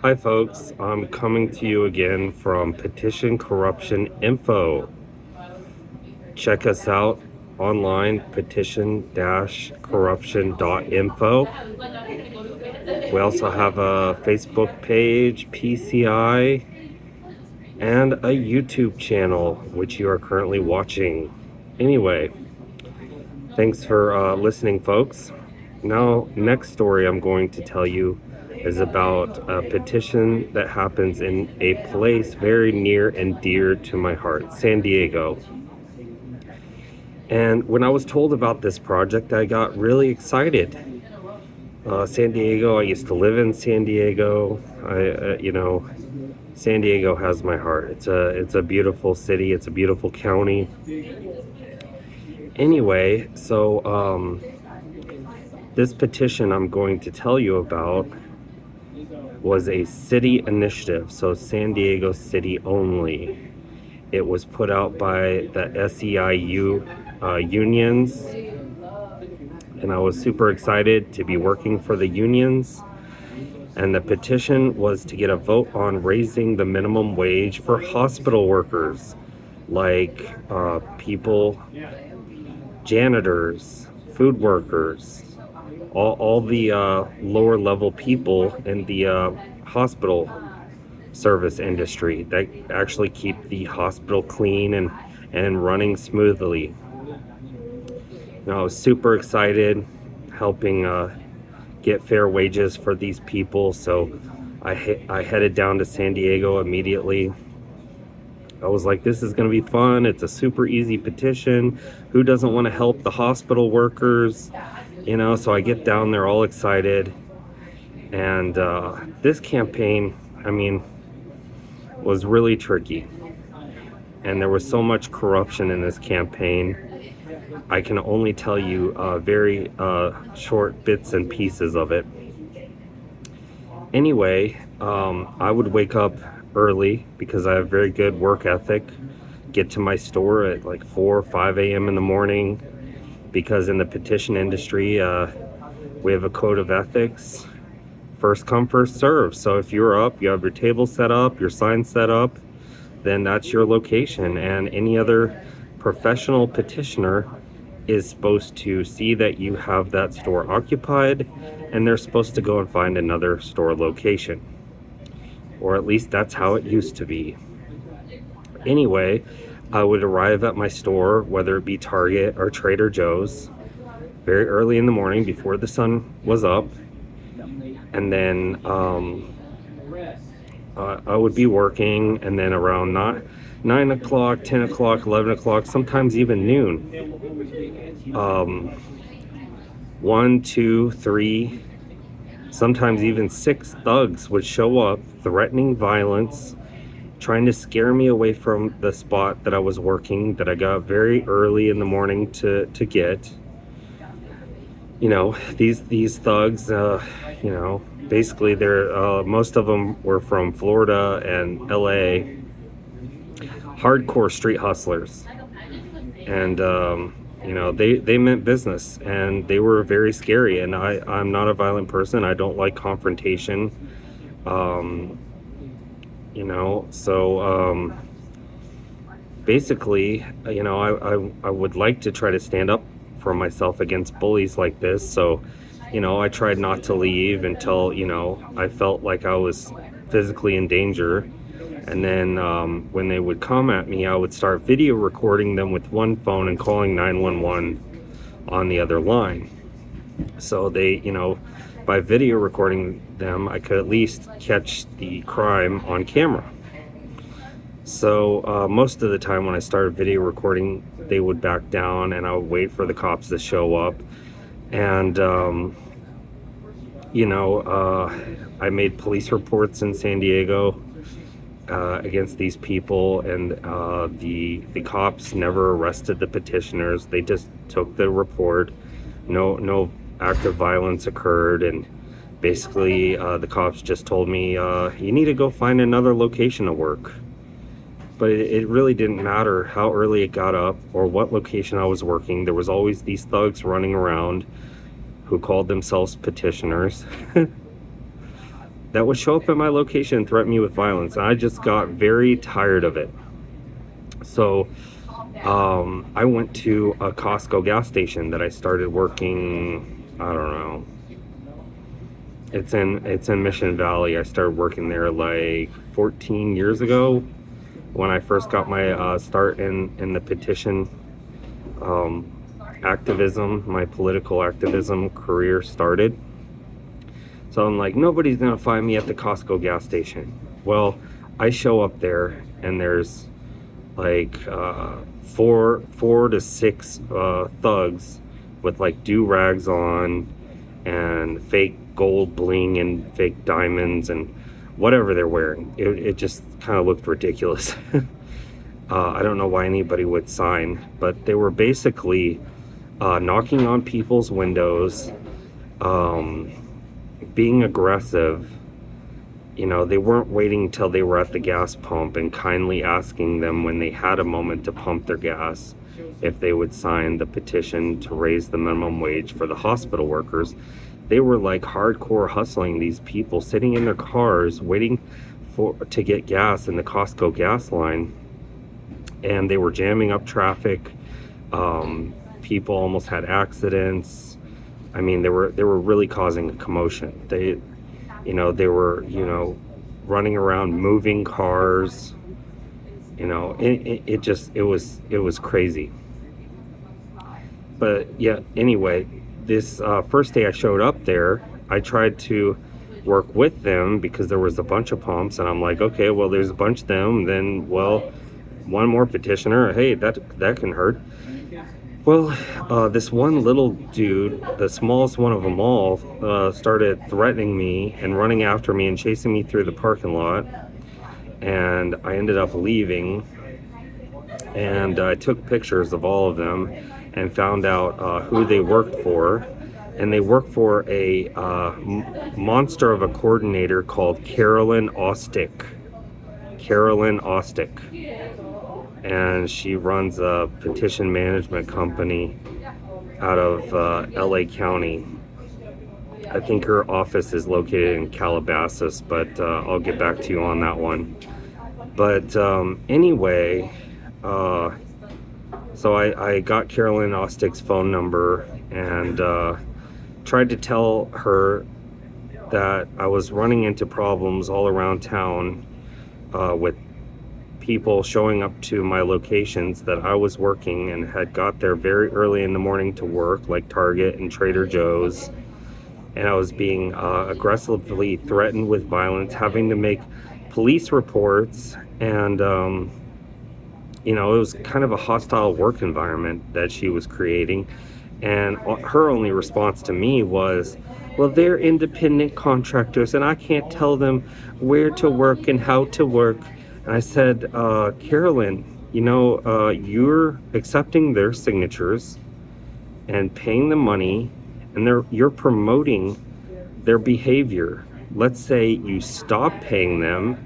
Hi folks, I'm coming to you again from Petition Corruption Info. Check us out online, petition-corruption.info. We also have a Facebook page, PCI, and a YouTube channel, which you are currently watching. Anyway, thanks for listening, folks. Now, next story I'm going to tell you is about a petition that happens in a place very near and dear to my heart, San Diego. And when I was told about this project, I got really excited. San Diego, I used to live in San Diego. San Diego has my heart. It's a beautiful city. It's a beautiful county. Anyway, so this petition I'm going to tell you about was a city initiative, so San Diego City only. It was put out by the SEIU unions, and I was super excited to be working for the unions. And the petition was to get a vote on raising the minimum wage for hospital workers, like people, janitors, food workers, all the lower level people in the hospital service industry that actually keep the hospital clean and running smoothly. I was super excited helping get fair wages for these people, so I headed down to San Diego immediately. I was like, this is going to be fun. It's a super easy petition. Who doesn't want to help the hospital workers? So I get down there all excited. And this campaign, was really tricky. And there was so much corruption in this campaign. I can only tell you very short bits and pieces of it. Anyway, I would wake up early because I have very good work ethic. Get to my store at like 4 or 5 a.m. in the morning, because in the petition industry, we have a code of ethics. First come, first serve. So if you're up, you have your table set up, your sign set up, then that's your location. And any other professional petitioner is supposed to see that you have that store occupied, and they're supposed to go and find another store location. Or at least that's how it used to be. Anyway, I would arrive at my store, whether it be Target or Trader Joe's, very early in the morning before the sun was up. And then I would be working, and then around 9 o'clock, 10 o'clock, 11 o'clock, sometimes even noon. 1, 2, 3, sometimes even 6 thugs would show up, threatening violence, trying to scare me away from the spot that I was working, that I got very early in the morning to get. These thugs, basically they're most of them were from Florida and LA, hardcore street hustlers. And they meant business, and they were very scary. And I'm not a violent person. I don't like confrontation. So basically, I would like to try to stand up for myself against bullies like this. So, I tried not to leave until, I felt like I was physically in danger. And then when they would come at me, I would start video recording them with one phone and calling 911 on the other line. So they, by video recording them, I could at least catch the crime on camera. So most of the time when I started video recording, they would back down, and I would wait for the cops to show up. And, I made police reports in San Diego against these people, and the cops never arrested the petitioners. They just took the report. No act of violence occurred, and basically the cops just told me, you need to go find another location to work. But it really didn't matter how early it got up or what location I was working. There was always these thugs running around who called themselves petitioners. that would show up at my location and threaten me with violence. And I just got very tired of it. So I went to a Costco gas station that I started working, I don't know. It's in Mission Valley. I started working there like 14 years ago when I first got my start in the petition activism. My political activism career started. So I'm like, nobody's gonna find me at the Costco gas station. Well, I show up there and there's like four to six thugs with like do-rags on and fake gold bling and fake diamonds and whatever they're wearing. It just kind of looked ridiculous. I don't know why anybody would sign, but they were basically knocking on people's windows, being aggressive. You know, they weren't waiting till they were at the gas pump and kindly asking them when they had a moment to pump their gas if they would sign the petition to raise the minimum wage for the hospital workers. They were like hardcore hustling these people, sitting in their cars waiting to get gas in the Costco gas line, and they were jamming up traffic. People almost had accidents. I mean, they were really causing a commotion. They were, running around, moving cars. It was crazy. But yeah, anyway, this first day I showed up there, I tried to work with them because there was a bunch of pumps, and I'm like, okay, well, there's a bunch of them, then, well, one more petitioner, hey, that can hurt. Well, this one little dude, the smallest one of them all, started threatening me and running after me and chasing me through the parking lot. And I ended up leaving. And I took pictures of all of them and found out who they worked for. And they worked for a monster of a coordinator called Carolyn Ostic. Carolyn Ostic. And she runs a petition management company out of LA County. I think her office is located in Calabasas, but I'll get back to you on that one. But anyway, so I got Carolyn Ostic's phone number and tried to tell her that I was running into problems all around town with people showing up to my locations that I was working and had got there very early in the morning to work, like Target and Trader Joe's. And I was being aggressively threatened with violence, having to make police reports. And, it was kind of a hostile work environment that she was creating. And her only response to me was, well, they're independent contractors and I can't tell them where to work and how to work. And I said, Carolyn, you're accepting their signatures and paying them money, and you're promoting their behavior. Let's say you stop paying them,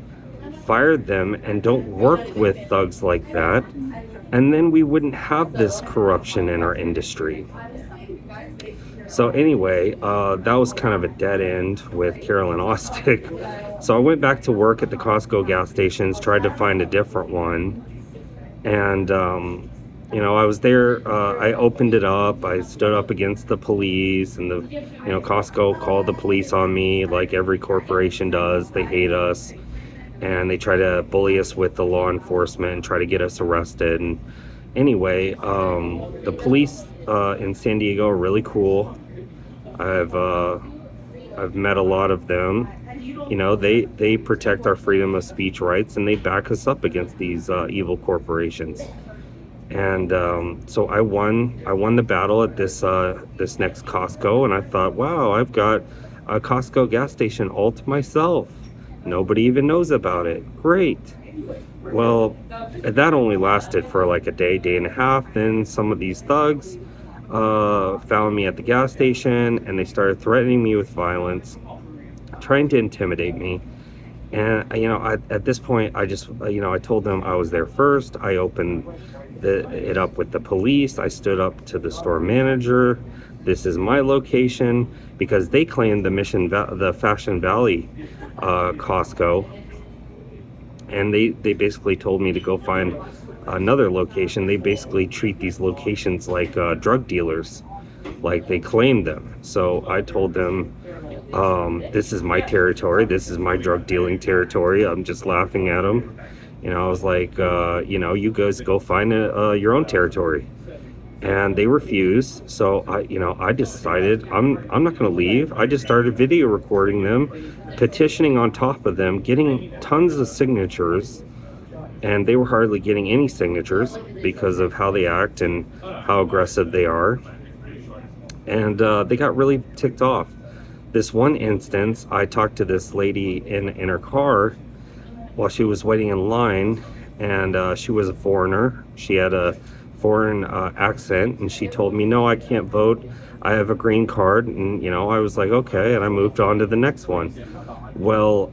fired them, and don't work with thugs like that, and then we wouldn't have this corruption in our industry. So anyway, that was kind of a dead end with Carolyn Ostic. So I went back to work at the Costco gas stations, tried to find a different one. And, I was there, I opened it up, I stood up against the police, and Costco called the police on me like every corporation does. They hate us, and they try to bully us with the law enforcement and try to get us arrested. And anyway, the police in San Diego are really cool. I've met a lot of them. They protect our freedom of speech rights, and they back us up against these evil corporations. And so I won the battle at this next Costco, and I thought, wow, I've got a Costco gas station all to myself. Nobody even knows about it. Great. Well, that only lasted for like a day and a half. Then some of these thugs found me at the gas station, and they started threatening me with violence, trying to intimidate me. And at this point, I just I told them I was there first. I opened it up with the police. I stood up to the store manager. This is my location, because they claimed the Fashion Valley Costco, and they basically told me to go find another location. They basically treat these locations like drug dealers, like they claim them. So I told them, this is my territory, this is my drug dealing territory. I'm just laughing at them. I was like, you guys go find your own territory. And they refused. So I decided I'm not going to leave. I just started video recording them, petitioning on top of them, getting tons of signatures, and they were hardly getting any signatures because of how they act and how aggressive they are. And they got really ticked off. This one instance, I talked to this lady in her car while she was waiting in line, and she was a foreigner. She had a foreign accent, and she told me, no, I can't vote, I have a green card. And I was like, okay, and I moved on to the next one. Well,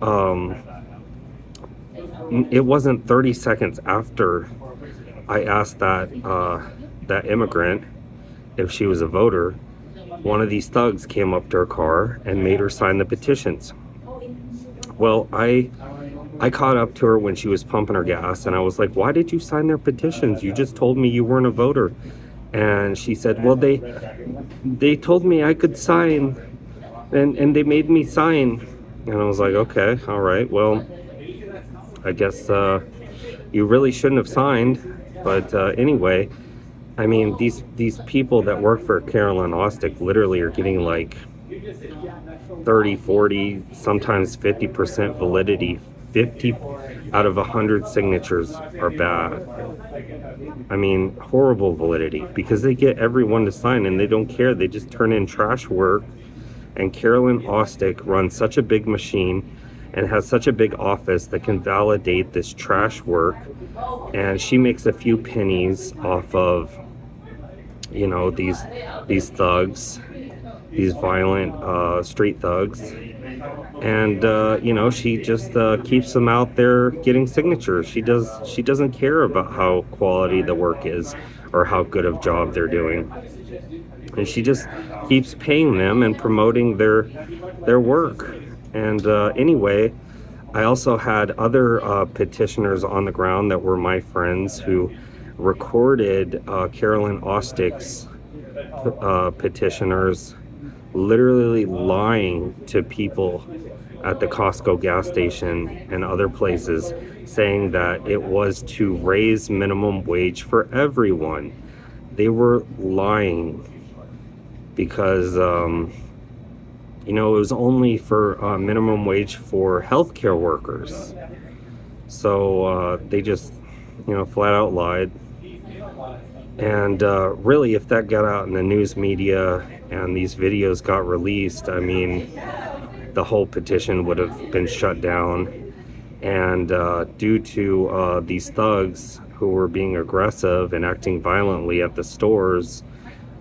it wasn't 30 seconds after I asked that immigrant if she was a voter, one of these thugs came up to her car and made her sign the petitions. Well, I caught up to her when she was pumping her gas, and I was like, why did you sign their petitions? You just told me you weren't a voter. And she said, well, they told me I could sign, and they made me sign. And I was like, okay, all right, well, I guess you really shouldn't have signed. But anyway, I mean, these people that work for Carolyn Ostic literally are getting like 30, 40, sometimes 50% validity. 50 out of 100 signatures are bad. I mean, horrible validity, because they get everyone to sign and they don't care. They just turn in trash work. And Carolyn Ostic runs such a big machine and has such a big office that can validate this trash work. And she makes a few pennies off of, these thugs, these violent street thugs. And she just keeps them out there getting signatures. She doesn't care about how quality the work is or how good of job they're doing, and she just keeps paying them and promoting their work. And anyway, I also had other petitioners on the ground that were my friends who recorded Carolyn Ostic's petitioners literally lying to people at the Costco gas station and other places, saying that it was to raise minimum wage for everyone. They were lying because it was only for minimum wage for healthcare workers. So they just flat out lied. And really, if that got out in the news media and these videos got released, I mean, the whole petition would have been shut down. And due to these thugs who were being aggressive and acting violently at the stores,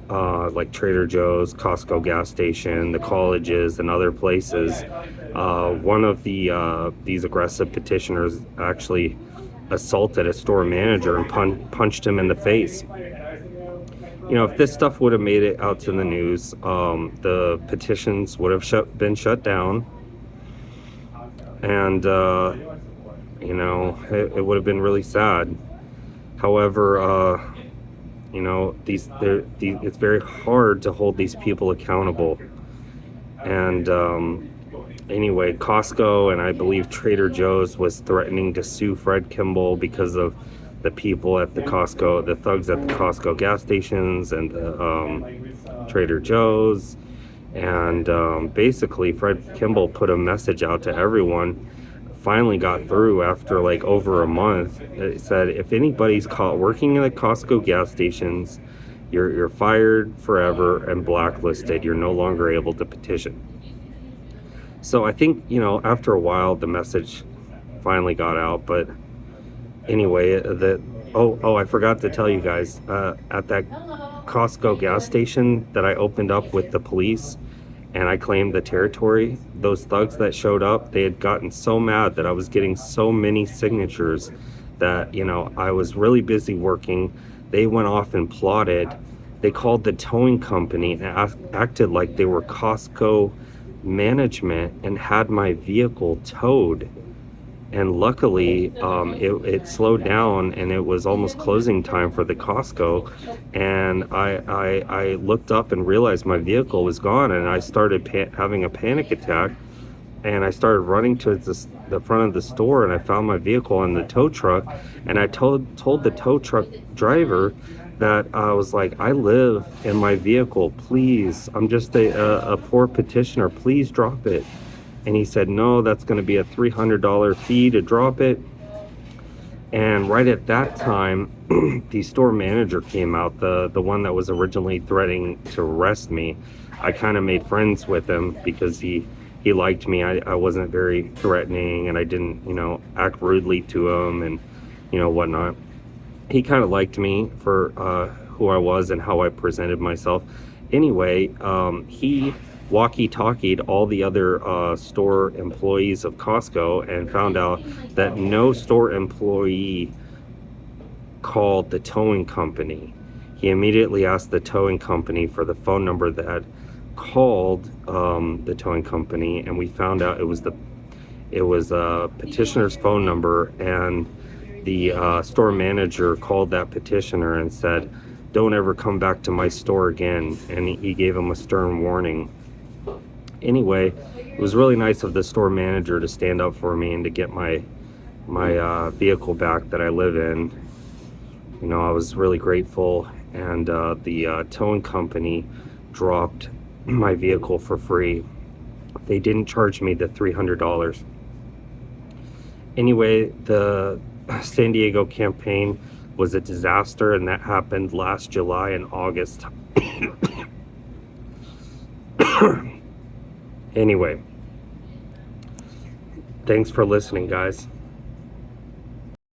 like Trader Joe's, Costco gas station, the colleges, and other places, one of these aggressive petitioners actually assaulted a store manager and punched him in the face. If this stuff would have made it out to the news, the petitions would have been shut down, and it would have been really sad. However, it's very hard to hold these people accountable. And anyway, Costco and I believe Trader Joe's was threatening to sue Fred Kimball because of the people at the Costco, the thugs at the Costco gas stations and the Trader Joe's. And basically, Fred Kimball put a message out to everyone. Finally got through after like over a month. It said, if anybody's caught working in the Costco gas stations, you're fired forever and blacklisted. You're no longer able to petition. So I think, after a while, the message finally got out. But anyway, I forgot to tell you guys, at that Costco gas station that I opened up with the police and I claimed the territory, those thugs that showed up, they had gotten so mad that I was getting so many signatures that, I was really busy working. They went off and plotted they called the towing company and acted like they were Costco management and had my vehicle towed. And luckily, it slowed down, and it was almost closing time for the Costco. And I looked up and realized my vehicle was gone, and I started having a panic attack. And I started running to the front of the store, and I found my vehicle in the tow truck. And I told the tow truck driver that I was like, I live in my vehicle. Please, I'm just a poor petitioner. Please drop it. And he said, no, that's going to be a $300 fee to drop it. And right at that time, the store manager came out, the one that was originally threatening to arrest me. I kind of made friends with him because he liked me. I wasn't very threatening, and I didn't, act rudely to him and, whatnot. He kind of liked me for who I was and how I presented myself. Anyway, he walkie-talkied all the other store employees of Costco and found out that no store employee called the towing company. He immediately asked the towing company for the phone number that called the towing company, and we found out it was a petitioner's phone number, and the store manager called that petitioner and said, don't ever come back to my store again, and he gave him a stern warning. Anyway, it was really nice of the store manager to stand up for me and to get my vehicle back that I live in. I was really grateful, and the towing company dropped my vehicle for free. They didn't charge me the $300. Anyway, the San Diego campaign was a disaster, and that happened last July and August. Anyway, thanks for listening, guys.